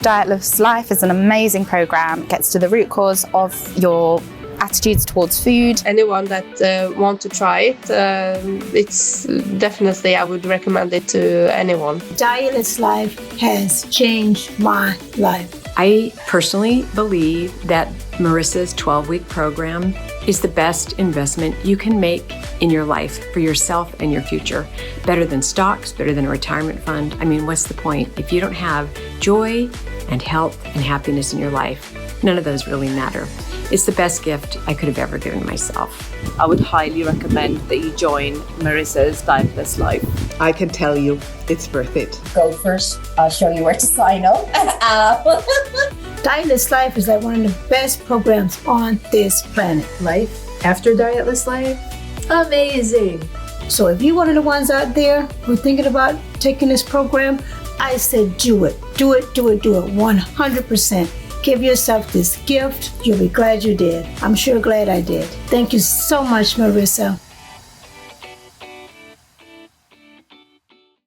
Dietless Life is an amazing program. It gets to the root cause of your attitudes towards food. Anyone that want to try it, it's definitely, I would recommend it to anyone. Dietless Life has changed my life. I personally believe that Marisa's 12-week program is the best investment you can make in your life for yourself and your future. Better than stocks, better than a retirement fund. I mean, what's the point? If you don't have joy and health and happiness in your life, none of those really matter. It's the best gift I could have ever given myself. I would highly recommend that you join Marisa's Dietless Life. I can tell you it's worth it. Go first. I'll show you where to sign up. Dietless Life is like one of the best programs on this planet. Life after Dietless Life? Amazing. So if you're one of the ones out there who are thinking about taking this program, I said do it. Do it, do it, do it 100%. Give yourself this gift. You'll be glad you did. I'm sure glad I did. Thank you so much, Marisa.